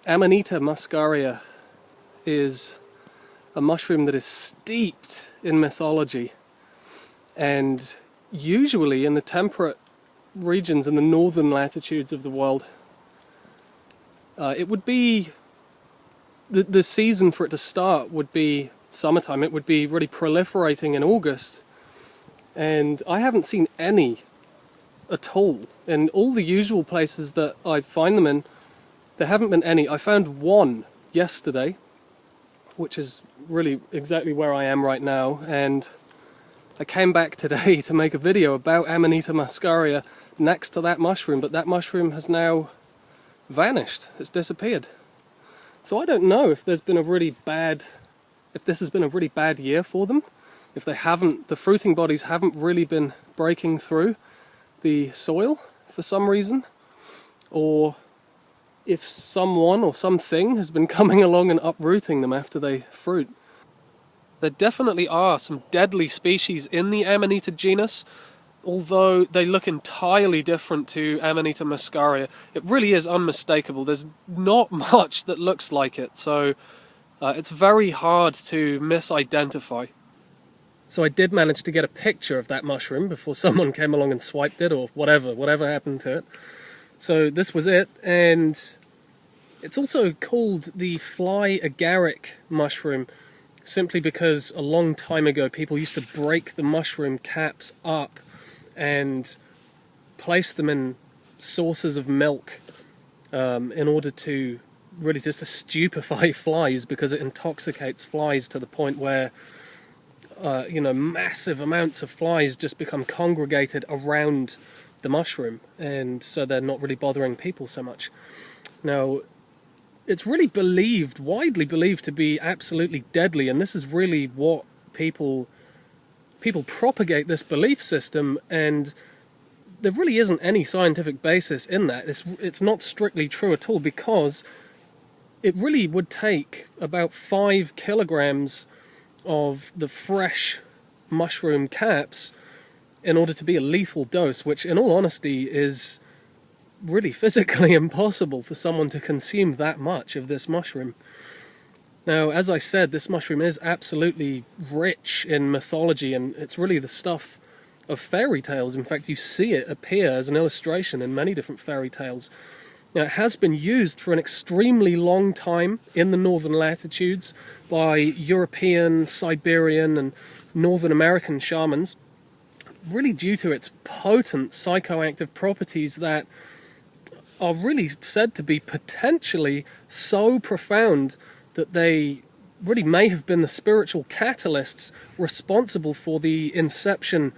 Amanita Muscaria is a mushroom that is steeped in mythology, and usually in the temperate regions in the northern latitudes of the world, it would be the season for it to start would be summertime. It would be really proliferating in August, and I haven't seen any at all. In all the usual places that I find them in, there haven't been any. I found one yesterday, which is really exactly where I am right now, and I came back today to make a video about Amanita Muscaria next to that mushroom, but that mushroom has now vanished. It's disappeared. So I don't know if there's been a really bad, if this has been a really bad year for them, if they haven't, the fruiting bodies haven't really been breaking through the soil for some reason, or if someone or something has been coming along and uprooting them after they fruit. There definitely are some deadly species in the Amanita genus, although they look entirely different to Amanita muscaria. It really is unmistakable. There's not much that looks like it, so it's very hard to misidentify. So I did manage to get a picture of that mushroom before someone came along and swiped it, or whatever happened to it. So this was it, and it's also called the fly agaric mushroom, simply because a long time ago people used to break the mushroom caps up and place them in saucers of milk in order to really just to stupefy flies, because it intoxicates flies to the point where massive amounts of flies just become congregated around the mushroom, and so they're not really bothering people so much. Now, it's really widely believed to be absolutely deadly, and this is really what people propagate this belief system, and there really isn't any scientific basis in that. It's not strictly true at all, because it really would take about 5 kilograms of the fresh mushroom caps in order to be a lethal dose, which in all honesty is really physically impossible for someone to consume that much of this mushroom. Now, as I said, this mushroom is absolutely rich in mythology, and it's really the stuff of fairy tales. In fact, you see it appear as an illustration in many different fairy tales. Now, it has been used for an extremely long time in the northern latitudes by European, Siberian, and Northern American shamans, really due to its potent psychoactive properties that are really said to be potentially so profound that they really may have been the spiritual catalysts responsible for the inception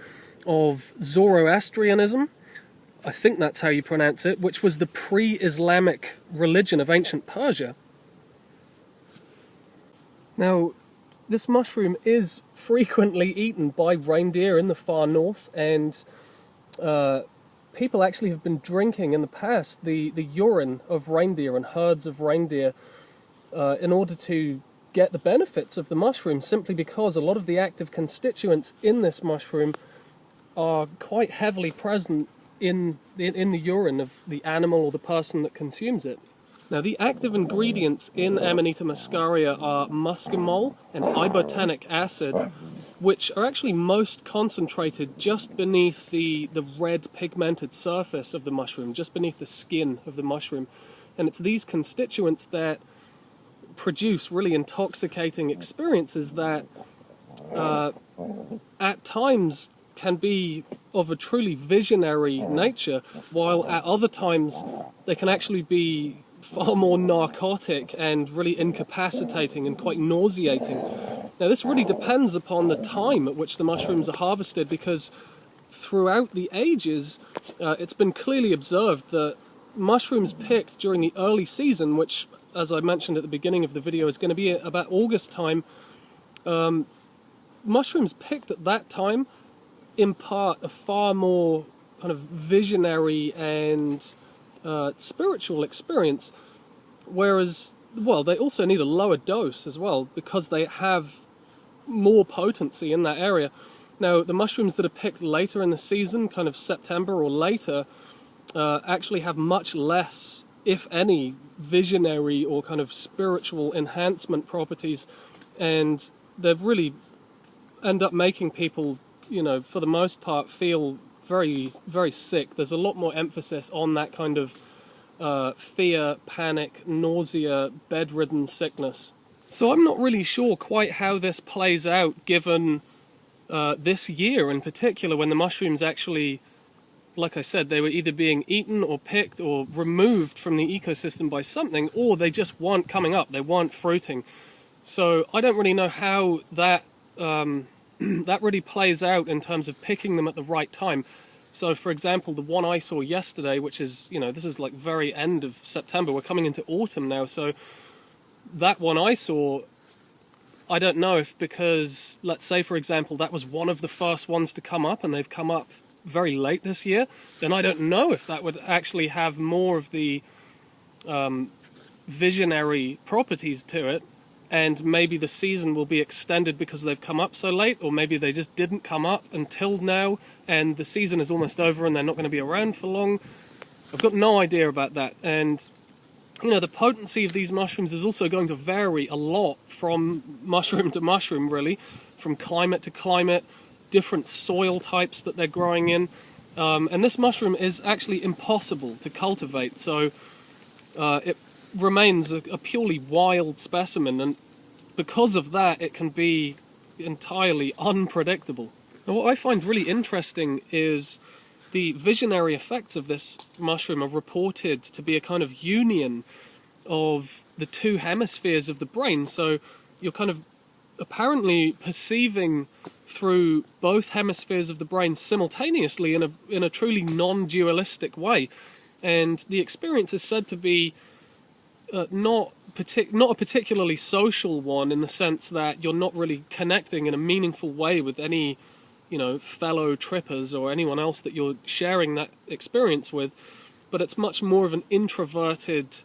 of Zoroastrianism. I think that's how you pronounce it, which was the pre-Islamic religion of ancient Persia. Now, this mushroom is frequently eaten by reindeer in the far north, and people actually have been drinking in the past the urine of reindeer and herds of reindeer in order to get the benefits of the mushroom, simply because a lot of the active constituents in this mushroom are quite heavily present in the urine of the animal or the person that consumes it. Now, the active ingredients in Amanita muscaria are muscimol and ibotenic acid, which are actually most concentrated just beneath the red pigmented surface of the mushroom, just beneath the skin of the mushroom. And it's these constituents that produce really intoxicating experiences that at times can be of a truly visionary nature, while at other times they can actually be far more narcotic and really incapacitating and quite nauseating. Now, this really depends upon the time at which the mushrooms are harvested, because throughout the ages it's been clearly observed that mushrooms picked during the early season, which, as I mentioned at the beginning of the video, is going to be about August time, mushrooms picked at that time impart a far more kind of visionary and spiritual experience, whereas, well, they also need a lower dose as well, because they have more potency in that area. Now, the mushrooms that are picked later in the season, kind of September or later, actually have much less if any, visionary or kind of spiritual enhancement properties, and they really end up making people, for the most part, feel very, very sick. There's a lot more emphasis on that kind of fear, panic, nausea, bedridden sickness. So I'm not really sure quite how this plays out given this year in particular, when the mushrooms actually, like I said, they were either being eaten or picked or removed from the ecosystem by something, or they just weren't coming up, they weren't fruiting. So I don't really know how that that really plays out in terms of picking them at the right time. So, for example, the one I saw yesterday, which is, this is like very end of September, we're coming into autumn now, so that one I saw, I don't know if, because, let's say, for example, that was one of the first ones to come up and they've come up very late this year, then I don't know if that would actually have more of the visionary properties to it, and maybe the season will be extended because they've come up so late, or maybe they just didn't come up until now and the season is almost over and they're not going to be around for long. I've got no idea about that. And the potency of these mushrooms is also going to vary a lot from mushroom to mushroom, really, from climate to climate, different soil types that they're growing in. And this mushroom is actually impossible to cultivate, so it remains a purely wild specimen, and because of that it can be entirely unpredictable. Now, what I find really interesting is the visionary effects of this mushroom are reported to be a kind of union of the two hemispheres of the brain, so you're kind of apparently perceiving through both hemispheres of the brain simultaneously in a truly non-dualistic way, and the experience is said to be not a particularly social one, in the sense that you're not really connecting in a meaningful way with any, fellow trippers or anyone else that you're sharing that experience with, but it's much more of an introverted,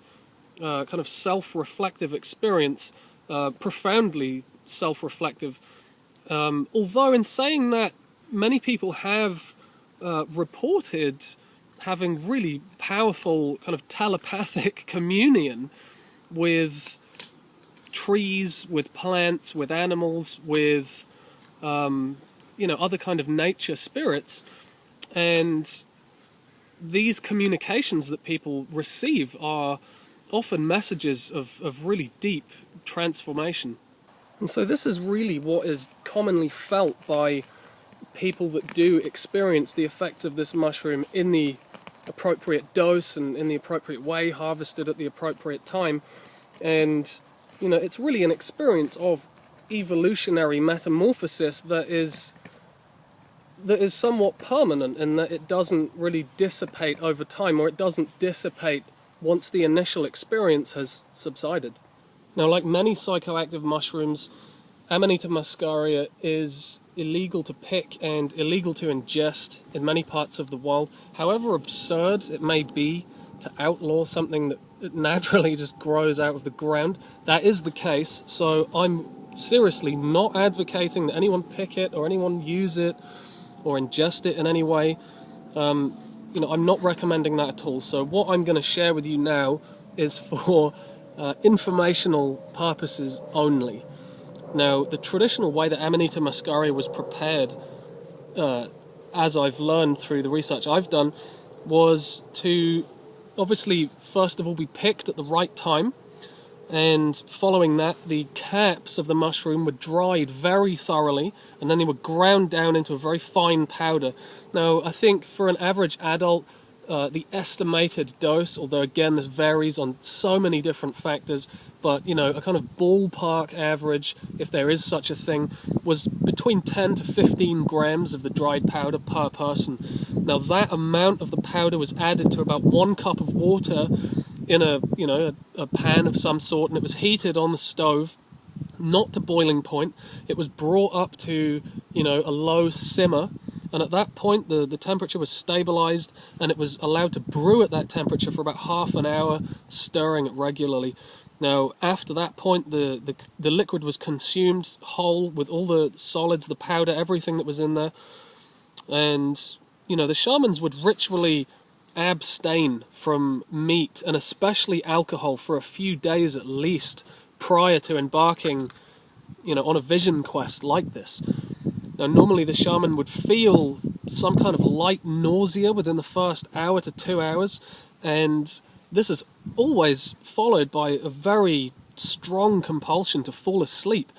kind of self-reflective experience, profoundly self-reflective. Although in saying that, many people have reported having really powerful kind of telepathic communion with trees, with plants, with animals, with other kind of nature spirits, and these communications that people receive are often messages of really deep transformation. And so this is really what is commonly felt by people that do experience the effects of this mushroom in the appropriate dose and in the appropriate way, harvested at the appropriate time. And it's really an experience of evolutionary metamorphosis that is somewhat permanent, in that it doesn't really dissipate over time, or it doesn't dissipate once the initial experience has subsided. Now, like many psychoactive mushrooms, Amanita Muscaria is illegal to pick and illegal to ingest in many parts of the world. However absurd it may be to outlaw something that naturally just grows out of the ground, that is the case. So I'm seriously not advocating that anyone pick it or anyone use it or ingest it in any way. I'm not recommending that at all. So what I'm going to share with you now is for informational purposes only. Now, the traditional way that Amanita Muscaria was prepared, as I've learned through the research I've done, was to obviously first of all be picked at the right time, and following that the caps of the mushroom were dried very thoroughly, and then they were ground down into a very fine powder. Now, I think for an average adult, the estimated dose, although again this varies on so many different factors, but a kind of ballpark average, if there is such a thing, was between 10 to 15 grams of the dried powder per person. Now, that amount of the powder was added to about 1 cup of water in a pan of some sort, and it was heated on the stove, not to boiling point. It was brought up to a low simmer, and at that point the temperature was stabilized, and it was allowed to brew at that temperature for about half an hour, stirring it regularly. Now, after that point, the liquid was consumed whole with all the solids, the powder, everything that was in there. And, the shamans would ritually abstain from meat and especially alcohol for a few days at least prior to embarking, on a vision quest like this. Now, normally the shaman would feel some kind of light nausea within the first hour to 2 hours, and this is always followed by a very strong compulsion to fall asleep.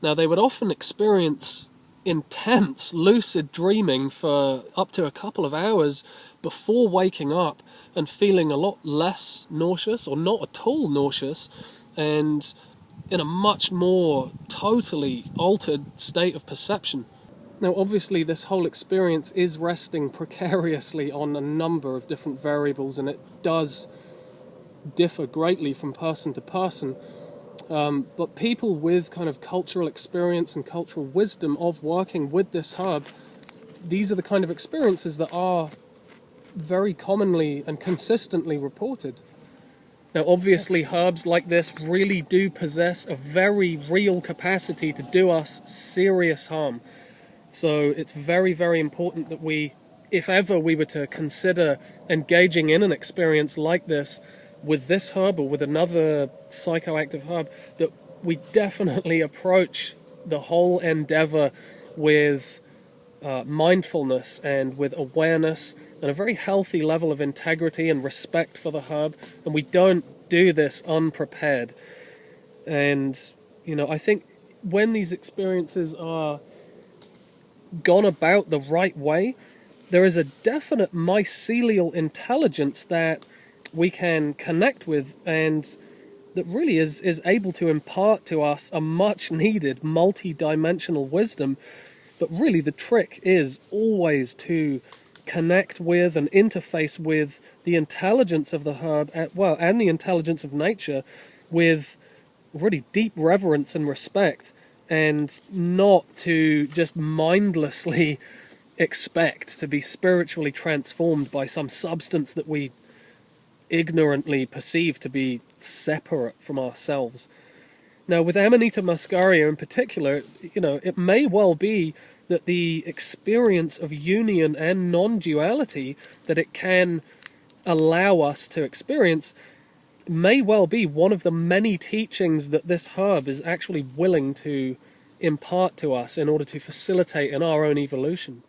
Now, they would often experience intense lucid dreaming for up to a couple of hours before waking up and feeling a lot less nauseous or not at all nauseous, and in a much more totally altered state of perception. Now, obviously, this whole experience is resting precariously on a number of different variables, and it does differ greatly from person to person. But people with kind of cultural experience and cultural wisdom of working with this herb, these are the kind of experiences that are very commonly and consistently reported. Now, obviously, herbs like this really do possess a very real capacity to do us serious harm. So it's very, very important that we, if ever we were to consider engaging in an experience like this with this herb or with another psychoactive herb, that we definitely approach the whole endeavor with mindfulness and with awareness and a very healthy level of integrity and respect for the herb, and we don't do this unprepared. And, I think when these experiences are gone about the right way, there is a definite mycelial intelligence that we can connect with and that really is able to impart to us a much needed multi-dimensional wisdom. But really the trick is always to connect with and interface with the intelligence of the herb and the intelligence of nature with really deep reverence and respect, and not to just mindlessly expect to be spiritually transformed by some substance that we ignorantly perceive to be separate from ourselves. Now, with Amanita Muscaria in particular, it may well be that the experience of union and non-duality that it can allow us to experience may well be one of the many teachings that this herb is actually willing to impart to us in order to facilitate in our own evolution.